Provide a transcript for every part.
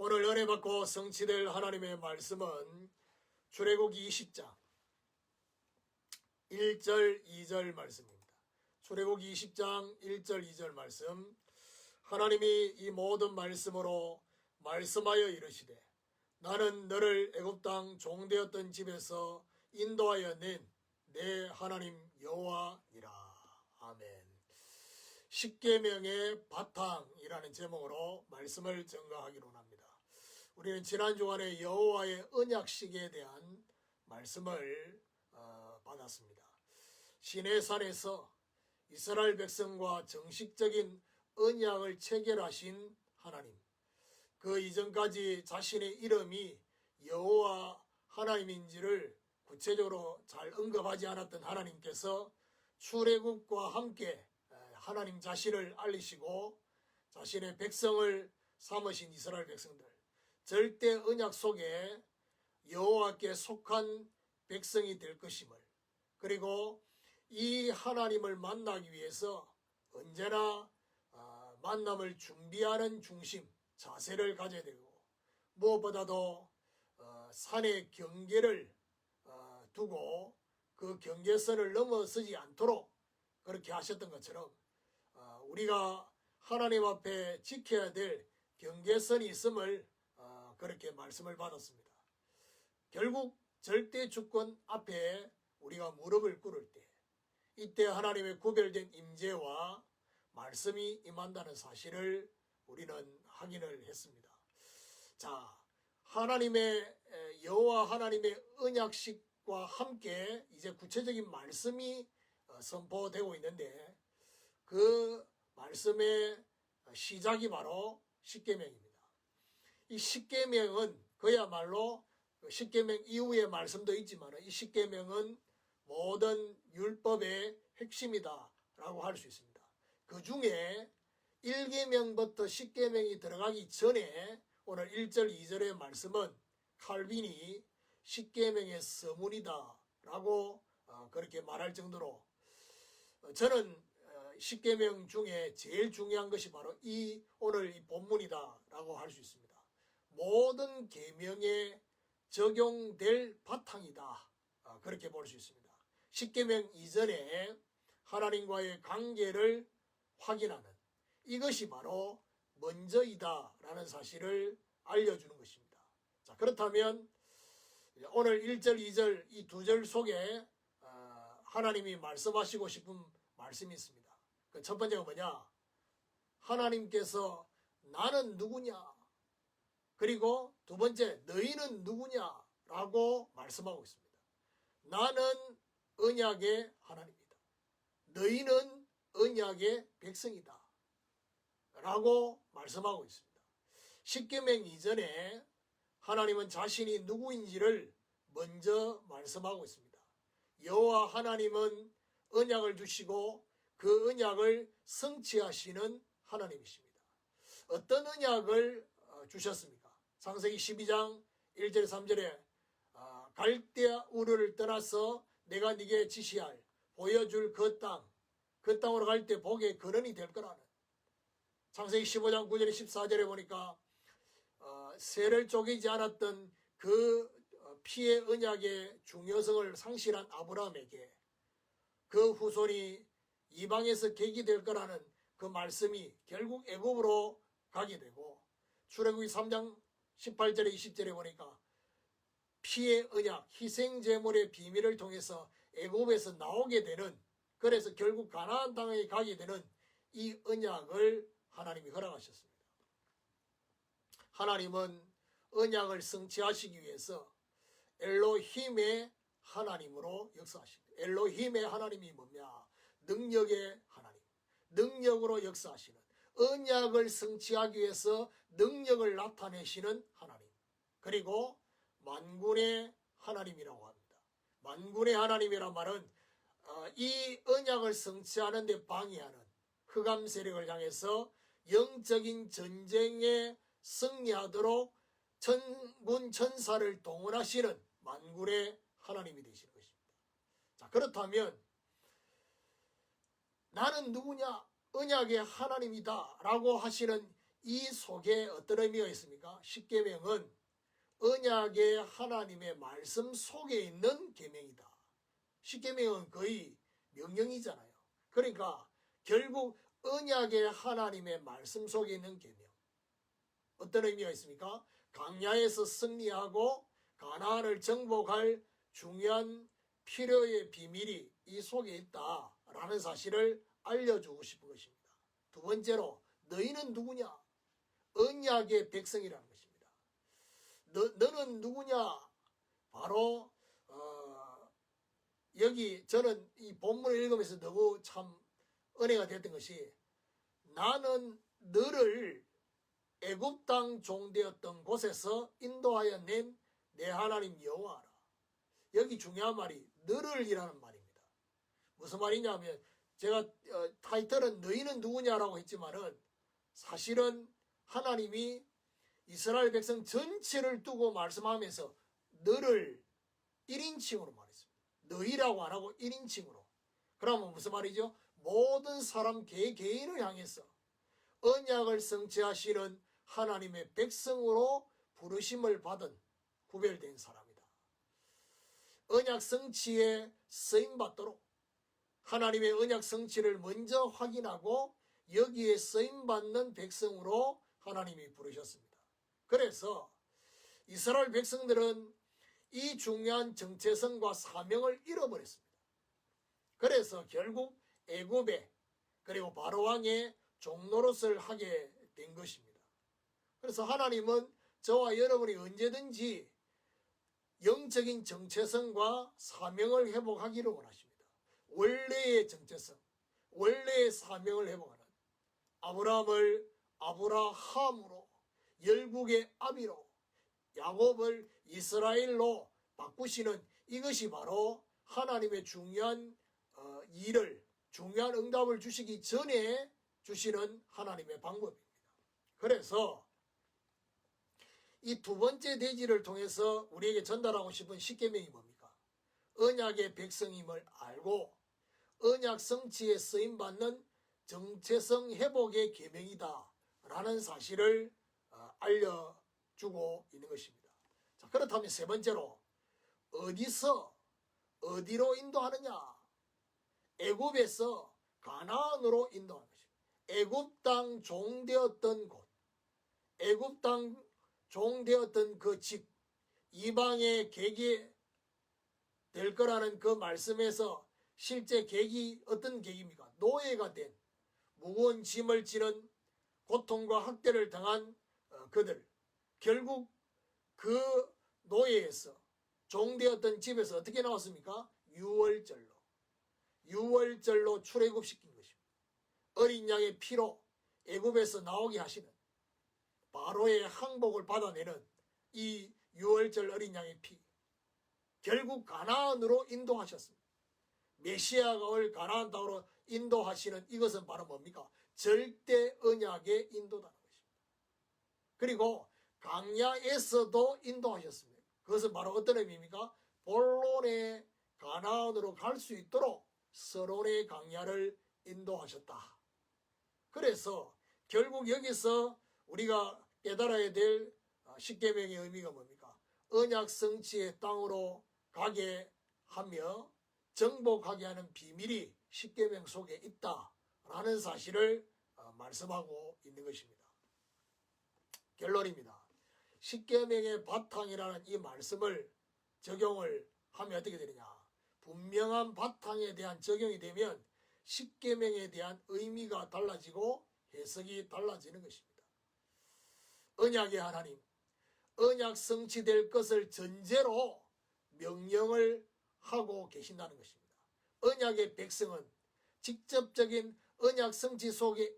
오늘 은혜 받고 성취될 하나님의 말씀은 출애굽기 20장 1절 2절 말씀입니다. 출애굽기 20장 1절 2절 말씀. 하나님이 이 모든 말씀으로 말씀하여 이르시되 나는 너를 애굽 땅 종되었던 집에서 인도하여 낸 내 하나님 여호와니라. 아멘. 십계명의 바탕이라는 제목으로 말씀을 전가하기로 합니다. 우리는 지난 주간에 여호와의 언약식에 대한 말씀을 받았습니다. 시내산에서 이스라엘 백성과 정식적인 언약을 체결하신 하나님, 그 이전까지 자신의 이름이 여호와 하나님인지를 구체적으로 잘 언급하지 않았던 하나님께서 출애굽과 함께 하나님 자신을 알리시고 자신의 백성을 삼으신 이스라엘 백성들, 절대 언약 속에 여호와께 속한 백성이 될 것임을, 그리고 이 하나님을 만나기 위해서 언제나 만남을 준비하는 중심, 자세를 가져야 되고, 무엇보다도 산의 경계를 두고 그 경계선을 넘어서지 않도록 그렇게 하셨던 것처럼 우리가 하나님 앞에 지켜야 될 경계선이 있음을 그렇게 말씀을 받았습니다. 결국 절대 주권 앞에 우리가 무릎을 꿇을 때, 이때 하나님의 구별된 임재와 말씀이 임한다는 사실을 우리는 확인을 했습니다. 자, 하나님의 여호와 하나님의 언약식과 함께 이제 구체적인 말씀이 선포되고 있는데, 그 말씀의 시작이 바로 십계명입니다. 이 십계명은 그야말로 십계명 이후의 말씀도 있지만 이 십계명은 모든 율법의 핵심이다라고 할 수 있습니다. 그 중에 1계명부터 십계명이 들어가기 전에 오늘 1절 2절의 말씀은 칼빈이 십계명의 서문이다라고 그렇게 말할 정도로, 저는 십계명 중에 제일 중요한 것이 바로 오늘 이 본문이다라고 할 수 있습니다. 모든 계명에 적용될 바탕이다, 그렇게 볼 수 있습니다. 십계명 이전에 하나님과의 관계를 확인하는, 이것이 바로 먼저이다라는 사실을 알려주는 것입니다. 자, 그렇다면 오늘 1절, 2절 이 두 절 속에 하나님이 말씀하시고 싶은 말씀이 있습니다. 그 첫 번째가 뭐냐? 하나님께서 나는 누구냐? 그리고 두 번째, 너희는 누구냐? 라고 말씀하고 있습니다. 나는 언약의 하나님이다. 너희는 언약의 백성이다. 라고 말씀하고 있습니다. 십계명 이전에 하나님은 자신이 누구인지를 먼저 말씀하고 있습니다. 여호와 하나님은 언약을 주시고 그 언약을 성취하시는 하나님이십니다. 어떤 언약을 주셨습니까? 창세기 12장 1절 3절에 갈대아 우르를 떠나서 내가 네게 지시할 보여줄 그 땅으로 갈 때 복의 근원이 될 거라는, 창세기 15장 9절에 14절에 보니까 세를 쪼개지 않았던 그 피의 언약의 중요성을 상실한 아브라함에게 그 후손이 이방에서 객이 될 거라는 그 말씀이 결국 애굽으로 가게 되고, 출애굽기 3장 18절에 20절에 보니까 피의 언약, 희생제물의 비밀을 통해서 애굽에서 나오게 되는, 그래서 결국 가나안 땅에 가게 되는 이 언약을 하나님이 허락하셨습니다. 하나님은 언약을 성취하시기 위해서 엘로힘의 하나님으로 역사하십니다. 엘로힘의 하나님이 뭐냐? 능력의 하나님, 능력으로 역사하시는, 언약을 성취하기 위해서 능력을 나타내시는 하나님, 그리고 만군의 하나님이라고 합니다. 만군의 하나님이란 말은 이 언약을 성취하는 데 방해하는 흑암 세력을 향해서 영적인 전쟁에 승리하도록 천군 천사를 동원하시는 만군의 하나님이 되시는 것입니다. 자, 그렇다면 나는 누구냐? 언약의 하나님이다 라고 하시는 이 속에 어떤 의미가 있습니까? 십계명은 언약의 하나님의 말씀 속에 있는 계명이다. 십계명은 거의 명령이잖아요. 그러니까 결국 언약의 하나님의 말씀 속에 있는 계명. 어떤 의미가 있습니까? 광야에서 승리하고 가나안을 정복할 중요한 필요의 비밀이 이 속에 있다라는 사실을 알려주고 싶은 것입니다. 두 번째로 너희는 누구냐? 언약의 백성이라는 것입니다. 너는 누구냐? 바로 여기 저는 이 본문을 읽으면서 너무 참 은혜가 됐던 것이 나는 너를 애굽 땅 종되었던 곳에서 인도하여 낸 내 하나님 여호와라. 여기 중요한 말이 너를이라는 말입니다. 무슨 말이냐면 제가 타이틀은 너희는 누구냐라고 했지만은 사실은 하나님이 이스라엘 백성 전체를 두고 말씀하면서 너를 1인칭으로 말했습니다. 너희라고 안 하고 1인칭으로. 그러면 무슨 말이죠? 모든 사람 개개인을 향해서 언약을 성취하시는 하나님의 백성으로 부르심을 받은 구별된 사람이다. 언약 성취에 쓰임받도록 하나님의 언약 성취를 먼저 확인하고 여기에 쓰임받는 백성으로 하나님이 부르셨습니다. 그래서 이스라엘 백성들은 이 중요한 정체성과 사명을 잃어버렸습니다. 그래서 결국 애굽에 그리고 바로왕의 종노릇을 하게 된 것입니다. 그래서 하나님은 저와 여러분이 언제든지 영적인 정체성과 사명을 회복하기를 원하십니다. 원래의 정체성, 원래의 사명을 회복하는 아브라함을 아브라함으로, 열국의 아비로, 야곱을 이스라엘로 바꾸시는 이것이 바로 하나님의 중요한 일을, 중요한 응답을 주시기 전에 주시는 하나님의 방법입니다. 그래서 이 두 번째 대지를 통해서 우리에게 전달하고 싶은 십계명이 뭡니까? 언약의 백성임을 알고 언약 성취에 쓰임받는 정체성 회복의 계명이다 라는 사실을 알려주고 있는 것입니다. 자, 그렇다면 세 번째로 어디서 어디로 인도하느냐? 애굽에서 가나안으로 인도하는 것입니다. 애굽 땅 종되었던 곳, 애굽 땅 종되었던 그 집, 이방의 객이 될 거라는 그 말씀에서 실제 객이 어떤 객입니까? 노예가 된, 무거운 짐을 지는 고통과 학대를 당한 그들. 결국 그 노예에서 종되었던 집에서 어떻게 나왔습니까? 유월절로 출애굽시킨 것입니다. 어린 양의 피로 애굽에서 나오게 하시는 바로의 항복을 받아내는 이 유월절 어린 양의 피. 결국 가나안으로 인도하셨습니다. 메시아가 올 가나안 땅으로 인도하시는 이것은 바로 뭡니까? 절대 언약의 인도라는 것입니다. 그리고 광야에서도 인도하셨습니다. 그것은 바로 어떤 의미입니까? 본론의 가나안으로 갈 수 있도록 서론의 광야를 인도하셨다. 그래서 결국 여기서 우리가 깨달아야 될 십계명의 의미가 뭡니까? 언약 성취의 땅으로 가게 하며 정복하게 하는 비밀이 십계명 속에 있다라는 사실을 말씀하고 있는 것입니다. 결론입니다. 십계명의 바탕이라는 이 말씀을 적용을 하면 어떻게 되느냐? 분명한 바탕에 대한 적용이 되면 십계명에 대한 의미가 달라지고 해석이 달라지는 것입니다. 언약의 하나님, 언약 성취될 것을 전제로 명령을 하고 계신다는 것입니다. 언약의 백성은 직접적인 언약 성취 속에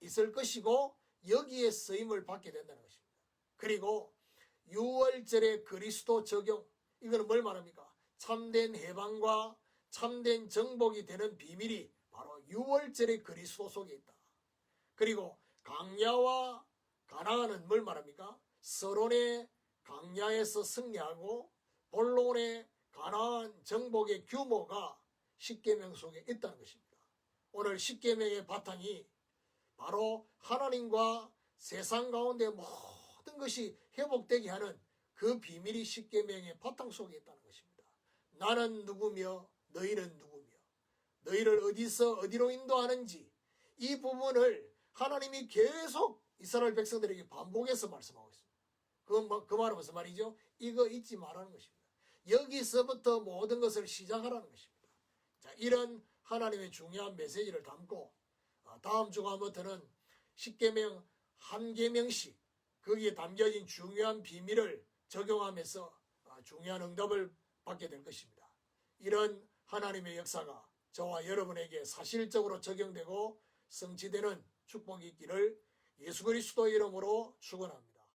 있을 것이고 여기에 쓰임을 받게 된다는 것입니다. 그리고 유월절의 그리스도 적용, 이거는 뭘 말합니까? 참된 해방과 참된 정복이 되는 비밀이 바로 유월절의 그리스도 속에 있다. 그리고 광야와 가나안은 뭘 말합니까? 서론의 광야에서 승리하고 본론의 가나안 정복의 규모가 십계명 속에 있다는 것입니다. 오늘 십계명의 바탕이 바로 하나님과 세상 가운데 모든 것이 회복되게 하는 그 비밀이 십계명의 바탕 속에 있다는 것입니다. 나는 누구며 너희는 누구며 너희를 어디서 어디로 인도하는지 이 부분을 하나님이 계속 이스라엘 백성들에게 반복해서 말씀하고 있습니다. 그 말은 무슨 말이죠? 이거 잊지 말라는 것입니다. 여기서부터 모든 것을 시작하라는 것입니다. 자, 이런 하나님의 중요한 메시지를 담고 다음 주간부터는 십계명 한 계명씩 거기에 담겨진 중요한 비밀을 적용하면서 중요한 응답을 받게 될 것입니다. 이런 하나님의 역사가 저와 여러분에게 사실적으로 적용되고 성취되는 축복이 있기를 예수 그리스도의 이름으로 축원합니다.